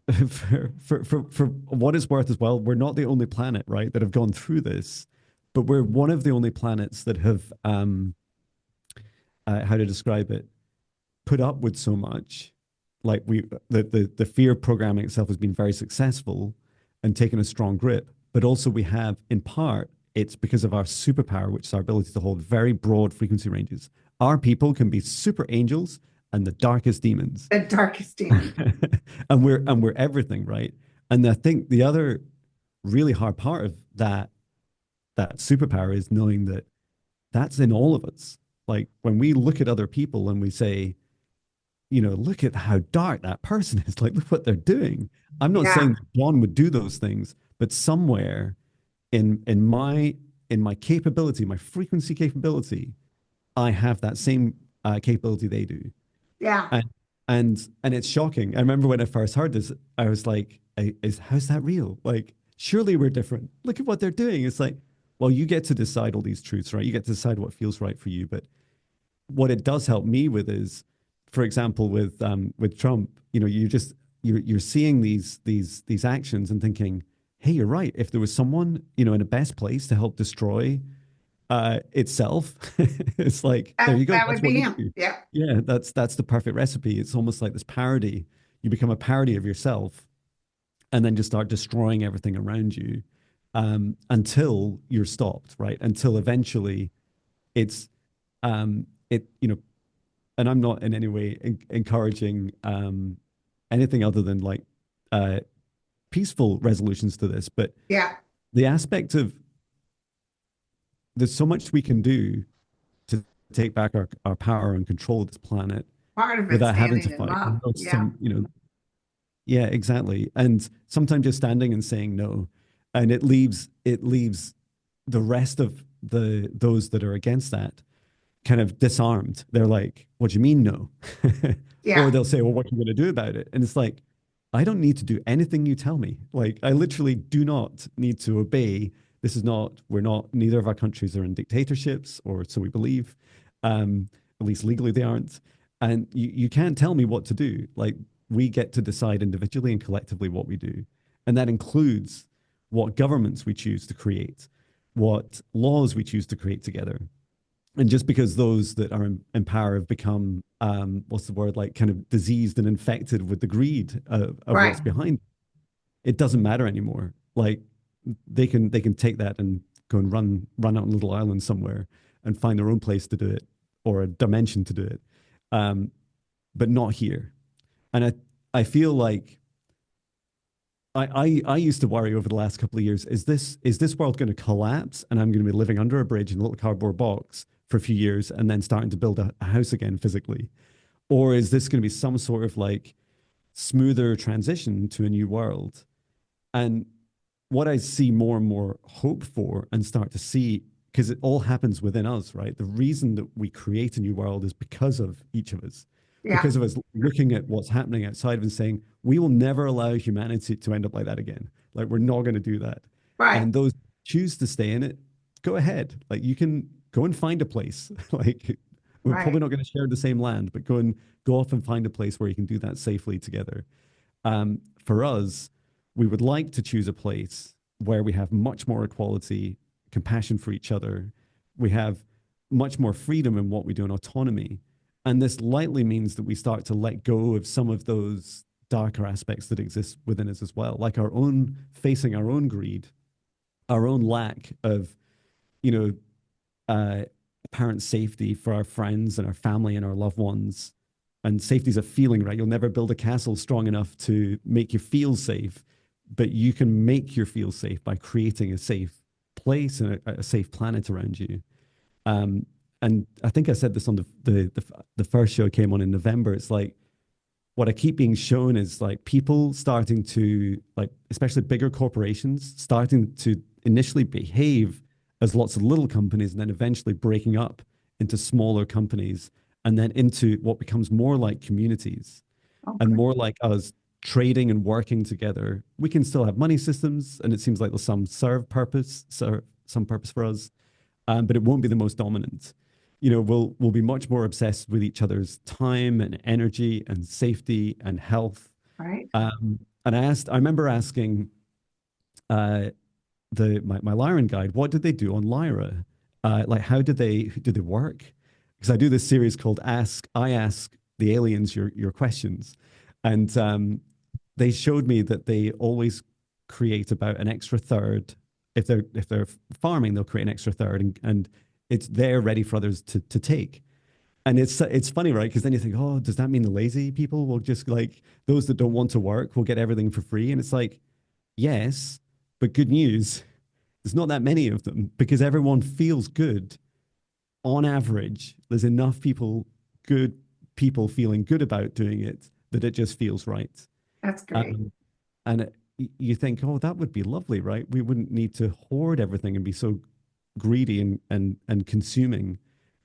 for what it's worth as well, we're not the only planet, right, that have gone through this, but we're one of the only planets that have, how to describe it, put up with so much. Like the fear programming itself has been very successful and taken a strong grip, but also we have, in part, it's because of our superpower, which is our ability to hold very broad frequency ranges. Our people can be super angels and the darkest demons. The darkest demon. And we're everything, right? And I think the other really hard part of that superpower is knowing that that's in all of us. Like when we look at other people and we say, look at how dark that person is. Like, look what they're doing. I'm not Yeah, saying that John would do those things, but somewhere in my capability, my frequency capability, I have that same capability they do. yeah, And and it's shocking. I remember when I first heard this, I was like, "Is how's that real? Like, surely we're different. Look at what they're doing." It's like, well, you get to decide all these truths, right? You get to decide what feels right for you. But what it does help me with is, for example, with Trump, you're seeing these actions and thinking, hey, you're right. If there was someone in a best place to help destroy itself, it's like there you go. that That's would what be you him. do. Yeah, Yeah, that's the perfect recipe. It's almost like this parody. You become a parody of yourself, and then just start destroying everything around you until you're stopped, right? Until eventually it's it and I'm not in any way encouraging anything other than like uh, peaceful resolutions to this, but yeah. the aspect of there's so much we can do to take back our power and control of this planet Part of it without having to standing in fight. love. Yeah, Yeah, exactly. And sometimes just standing and saying no, and it leaves the rest of those that are against that kind of disarmed. They're like, "What do you mean no?" Or yeah, they'll say, "Well, what are you going to do about it?" And it's like, I don't need to do anything you tell me. Like, I literally do not need to obey. This is not. We're not. Neither of our countries are in dictatorships, or so we believe. At least legally, they aren't. And you can't tell me what to do. Like, we get to decide individually and collectively what we do, and that includes what governments we choose to create, what laws we choose to create together. And just because those that are in power have become, what's the word, like kind of diseased and infected with the greed of right, what's behind, it doesn't matter anymore. Like they can take that and go and run out on a little island somewhere and find their own place to do it or a dimension to do it, um, but not here. And I feel like I used to worry over the last couple of years, is this world going to collapse and I'm going to be living under a bridge in a little cardboard box for a few years and then starting to build a house again physically? Or is this going to be some sort of like smoother transition to a new world? And what I see more and more hope for and start to see, because it all happens within us, right? The reason that we create a new world is because of each of us, yeah, because of us looking at what's happening outside and saying, we will never allow humanity to end up like that again. Like, we're not going to do that. right, And those choose to stay in it, go ahead. Like, you can go and find a place. Like, we're probably right. not going to share the same land, but go off and find a place where you can do that safely together. For us, we would like to choose a place where we have much more equality, compassion for each other. We have much more freedom in what we do and autonomy. And this lightly means that we start to let go of some of those darker aspects that exist within us as well, like our own facing our own greed, our own lack of, you know, apparent safety for our friends and our family and our loved ones. And safety is a feeling, right? You'll never build a castle strong enough to make you feel safe, but you can make you feel safe by creating a safe place and a safe planet around you. Um, and I think I said this on the first show I came on in November. It's like what I keep being shown is like people starting to, like, especially bigger corporations starting to initially behave as lots of little companies and then eventually breaking up into smaller companies and then into what becomes more like communities and Okay. more like us trading and working together. We can still have money systems, and it seems like there's some serve some purpose for us, but it won't be the most dominant. we'll be much more obsessed with each other's time and energy and safety and health. Right. And I remember asking uh, my Lyran guide, what did they do on Lyra? Like, how did they work? Because I do this series called I Ask the Aliens your questions, and they showed me that they always create about an extra third. If they're farming, they'll create an extra third, and it's there ready for others to take. And it's funny, right? Because then you think, oh, does that mean the lazy people will just like those that don't want to work will get everything for free? And it's like, yes, but good news, there's not that many of them because everyone feels good on average. There's enough good people feeling good about doing it that it just feels right. That's great. Um, and you think, oh, that would be lovely, right? We wouldn't need to hoard everything and be so greedy and consuming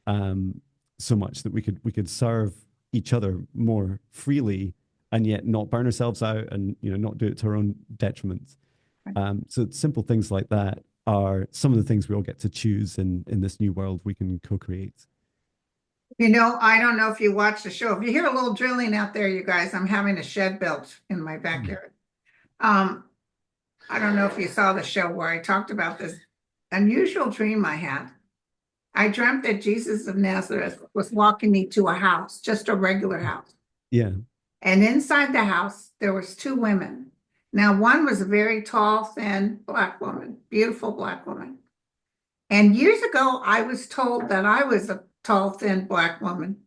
um, so much that we could serve each other more freely and yet not burn ourselves out and not do it to our own detriment. So simple things like that are some of the things we all get to choose in this new world we can co-create. I don't know if you watch the show. If you hear a little drilling out there, you guys, I'm having a shed built in my Mm. backyard. Um, I don't know if you saw the show where I talked about this unusual dream I had. I dreamt that Jesus of Nazareth was walking me to a house, just a regular house. Yeah. And inside the house, there was two women. Now, one was a very tall, thin black woman, beautiful black woman. And years ago, I was told that I was a tall, thin black woman.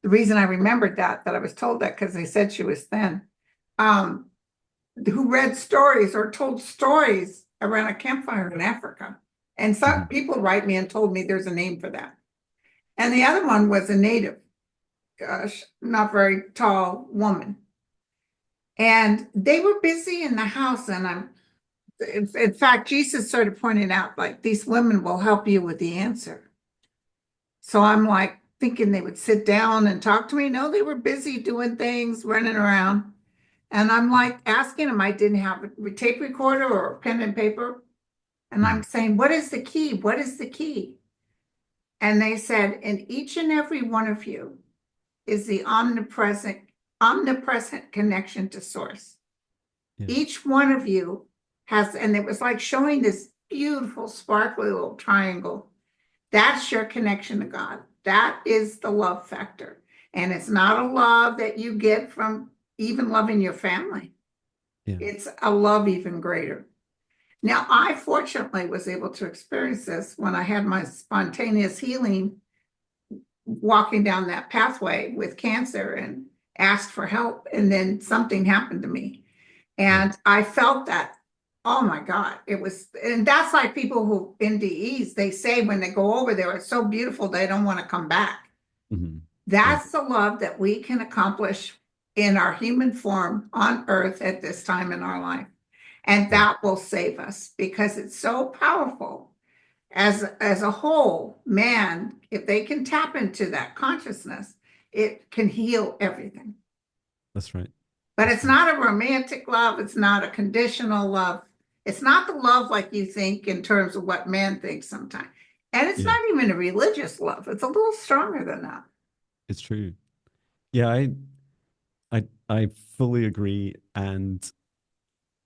The reason I remembered that I was told that because they said she was thin. Um, who read stories or told stories around a campfire in Africa. And some Mhm. people write me and told me there's a name for that. And the other one was a native, not very tall woman. And they were busy in the house. And in fact, Jesus sort of pointed out, like, these women will help you with the answer. So I'm like thinking they would sit down and talk to me. No, they were busy doing things, running around. And I'm like asking them, I didn't have a tape recorder or a pen and paper. And I'm Mhm. saying, what is the key? What is the key? And they said, in each and every one of you is the omnipresent connection to source. Yeah. Each one of you has, and it was like showing this beautiful, sparkly little triangle. That's your connection to God. That is the love factor. And it's not a love that you get from even loving your family. Yeah. It's a love even greater. Now, I fortunately was able to experience this when I had my spontaneous healing, walking down that pathway with cancer and asked for help. And then something happened to me. Yeah. And I felt that, oh my God, it was, and that's like people who NDEs, they say when they go over there, it's so beautiful, they don't want to come back. Mhm. Yeah. That's the love that we can accomplish in our human form on earth at this time in our life. And Yeah. that will save us because it's so powerful. As a whole, man, if they can tap into that consciousness, it can heal everything. That's right. But That's it's right. not a romantic love. It's not a conditional love. It's not the love like you think in terms of what man thinks sometimes. And it's Yeah. not even a religious love. It's a little stronger than that. It's true. Yeah. I fully agree. And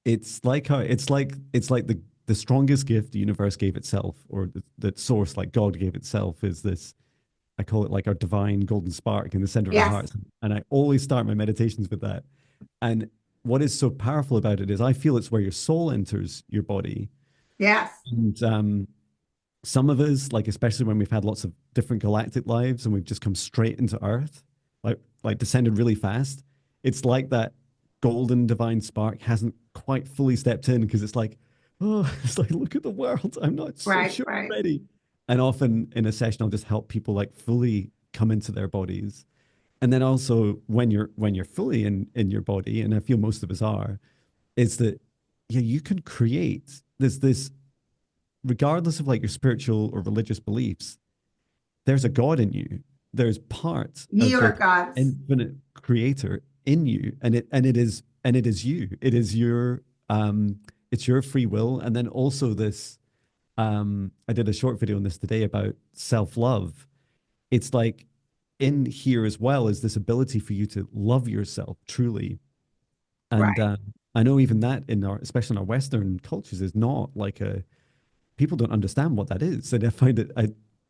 it's like the strongest gift the universe gave itself, or the source, like God gave itself, is this. I call it like our divine golden spark in the center of our Yes, hearts. And I always start my meditations with that. And what is so powerful about it is I feel it's where your soul enters your body. yes, And some of us, like especially when we've had lots of different galactic lives and we've just come straight into Earth, like descended really fast, it's like that golden divine spark hasn't quite fully stepped in because it's like, oh, it's like look at the world. I'm not so right, sure I'm right. ready. And often in a session, I'll just help people like fully come into their bodies. And then also when you're fully in your body, and I feel most of us are, is that yeah, you can create. There's this regardless of like your spiritual or religious beliefs, there's a God in you. There's parts Ye of are the gods. infinite creator in you. And it is you. It is your it's your free will. And then also this I did a short video on this today about self-love. it's like in here as well is this ability for you to love yourself truly. And Right, I know even that in our, especially in our Western cultures, is not like a, people don't understand what that is. And I find it,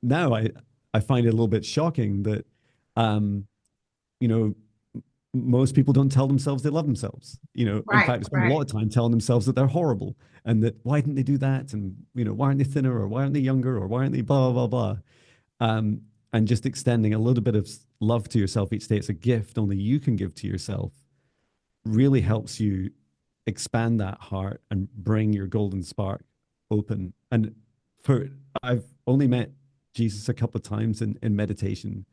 now I find it a little bit shocking that, um, you know, most people don't tell themselves they love themselves. In right, fact, they spend a lot right. of time telling themselves that they're horrible and that why didn't they do that? And, why aren't they thinner or why aren't they younger or why aren't they blah, blah, blah, blah. And just extending a little bit of love to yourself each day. It's a gift only you can give to yourself, really helps you expand that heart and bring your golden spark open. And for, I've only met Jesus a couple of times in meditation.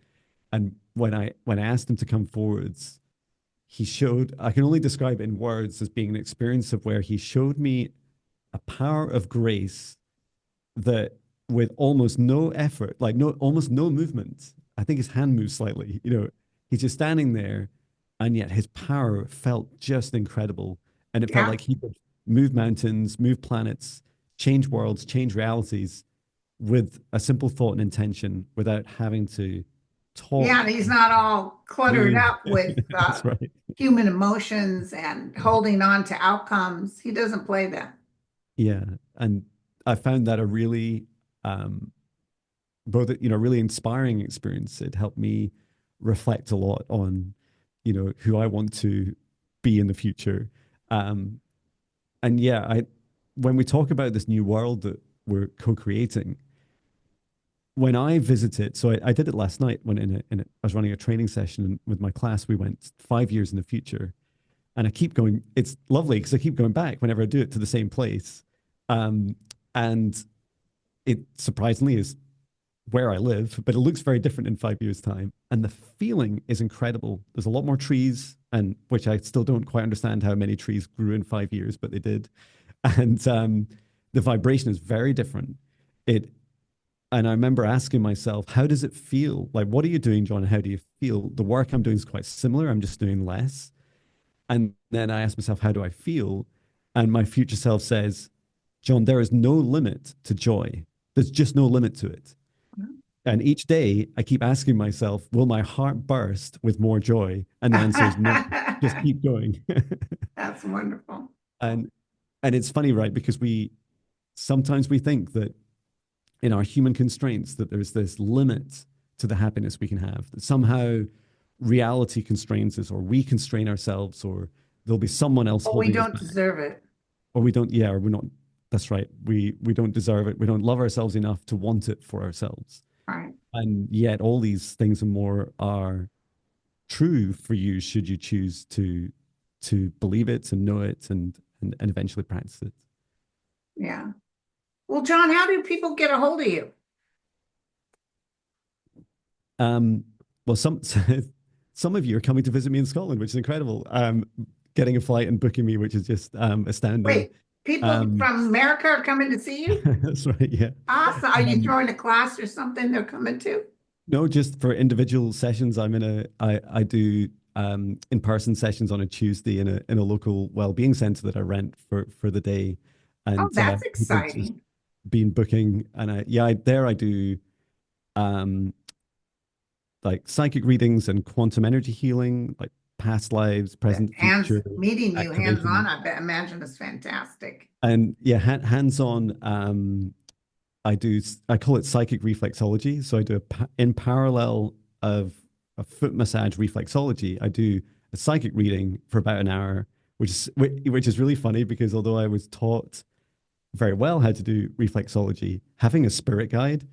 And when I asked him to come forwards, he showed, I can only describe it in words as being an experience of where he showed me a power of grace that with almost no effort, like no, almost no movement. I think his hand moves slightly. He's just standing there, and yet his power felt just incredible, and it felt Yeah. like he could move mountains, move planets, change worlds, change realities with a simple thought and intention without having to Yeah, talk, and he's not all cluttered move. up with That's right. human emotions and holding on to outcomes. He doesn't play that. Yeah, and I found that a really um, both really inspiring experience. It helped me reflect a lot on who I want to be in the future. um and yeah, I when we talk about this new world that we're co-creating, when I visit it, so I did it last night when I was running a training session with my class. We went 5 years in the future, and I keep going. It's lovely because I keep going back whenever I do it to the same place. And it surprisingly is where I live, but it looks very different in 5 years' time. And the feeling is incredible. There's a lot more trees, and which I still don't quite understand how many trees grew in 5 years, but they did. And the vibration is very different. It and I remember asking myself, how does it feel? Like, what are you doing, John? How do you feel? The work I'm doing is quite similar. I'm just doing less. And then I asked myself, how do I feel? And my future self says, John, there is no limit to joy. There's just no limit to it. And each day I keep asking myself, will my heart burst with more joy? And the answer is no, just keep going. That's wonderful. and and it's funny, right? Because we sometimes we think that in our human constraints that there's this limit to the happiness we can have, that somehow reality constrains us, or we constrain ourselves, or there'll be someone else But we holding us don't back, deserve it. or we don't, yeah, or we're not, that's right. We don't deserve it. We don't love ourselves enough to want it for ourselves. Right. And yet all these things and more are true for you should you choose to believe it and know it, and eventually practice it. Yeah. Well, John, how do people get a hold of you? Um, well, some of you are coming to visit me in Scotland, which is incredible. Getting a flight and booking me, which is just astounding. Wait, people Um, from America are coming to see you? that's right, yeah. Awesome. Are you Um, throwing a class or something they're coming to? no, just for individual sessions. I do in-person sessions on a Tuesday in a local well-being center that I rent for the day, Oh, and that's people just exciting. been booking, and I do um like psychic readings and quantum energy healing, like past lives, present, Hands future meeting you hands-on, activation, imagine is fantastic. and yeah, hands-on. I call it psychic reflexology. So I do in parallel of a foot massage reflexology, I do a psychic reading for about an hour, which is really funny because although I was taught very well how to do reflexology, having a spirit guide,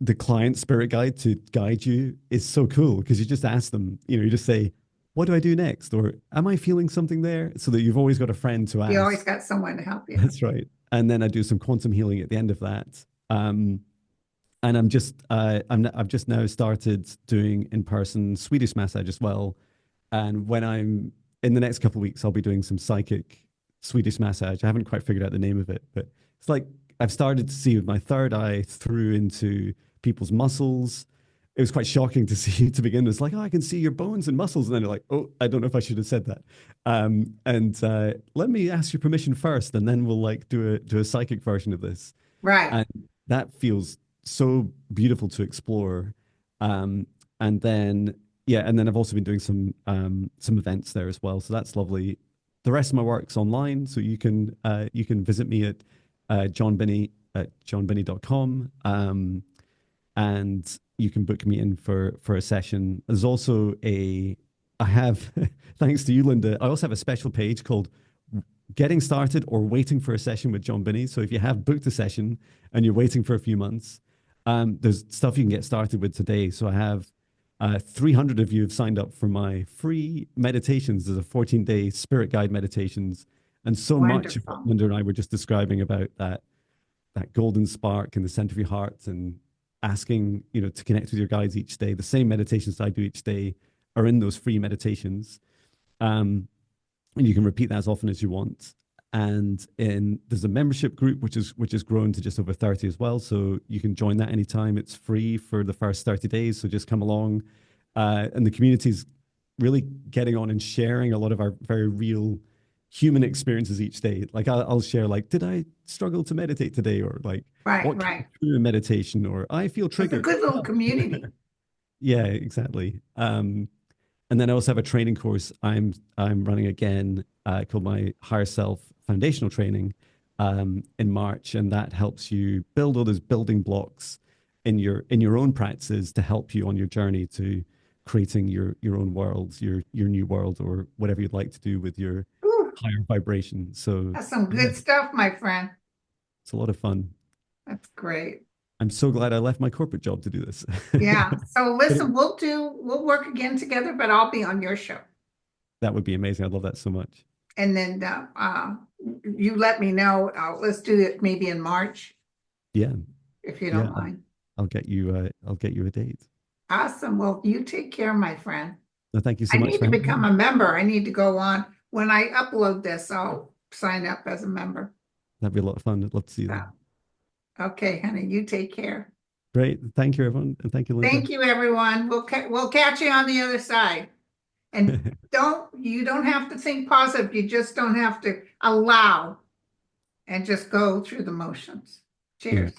the client spirit guide to guide you is so cool because you just ask them, you just say, what do I do next? Or am I feeling something there? So that you've always got a friend to You always ask. got someone to help you. That's right. And then I do some quantum healing at the end of that. And I've just now started doing in-person Swedish massage as well. And when I'm in the next couple of weeks, I'll be doing some psychic Swedish massage. I haven't quite figured out the name of it, but it's like I've started to see with my third eye through into people's muscles. It was quite shocking to see to begin with. It's like, oh, I can see your bones and muscles. And then you're like, oh, I don't know if I should have said that. And let me ask your permission first, and then we'll like do a psychic version of this. Right. And that feels so beautiful to explore. Um, and then yeah, and then I've also been doing some events there as well. So that's lovely. The rest of my work's online, so you can visit me at Jon Binnie at jonbinnie.com. And you can book me in for a session. There's also I have thanks to you, Linda, I also have a special page called Getting Started or Waiting for a Session with Jon Binnie. So if you have booked a session and you're waiting for a few months, there's stuff you can get started with today. So I have 300 of you have signed up for my free meditations. There's a 14-day spirit guide meditations, and so much of what Wonderful. Linda and I were just describing about that golden spark in the center of your heart and asking, to connect with your guides each day. The same meditations I do each day are in those free meditations. And you can repeat that as often as you want. And there's a membership group which has grown to just over 30 as well. So you can join that anytime. It's free for the first 30 days. So just come along. And the community's really getting on and sharing a lot of our very real human experiences each day. Like I'll share, like, did I struggle to meditate today? Or like, Right, what came right. through in meditation? Or I feel It's a triggered. good little community. Yeah, exactly. And then I also have a training course I'm running again called my Higher Self Foundational Training in March, and that helps you build all those building blocks in your own practices to help you on your journey to creating your own world, your new world, or whatever you'd like to do with your Whew, higher vibration. So that's some yeah, good stuff, my friend. it's a lot of fun. That's great. I'm so glad I left my corporate job to do this. Yeah. So But it- listen, we'll work again together, but I'll be on your show. that would be amazing. I love that so much. And then you let me know. Let's do it maybe in March, Yeah, if you yeah. don't mind. I'll get you a date. Awesome. Well, you take care, my friend. No, thank you so I much need for to having become me. a member. I need to go on. When I upload this, I'll sign up as a member. That'd be a lot of fun. I'd love to see you So, there. okay, honey, you take care. Great. Thank you, everyone. And thank you, Linda. Thank you, everyone. We'll catch you on the other side. And you don't have to think positive. You just don't have to allow and just go through the motions. Yeah. Cheers.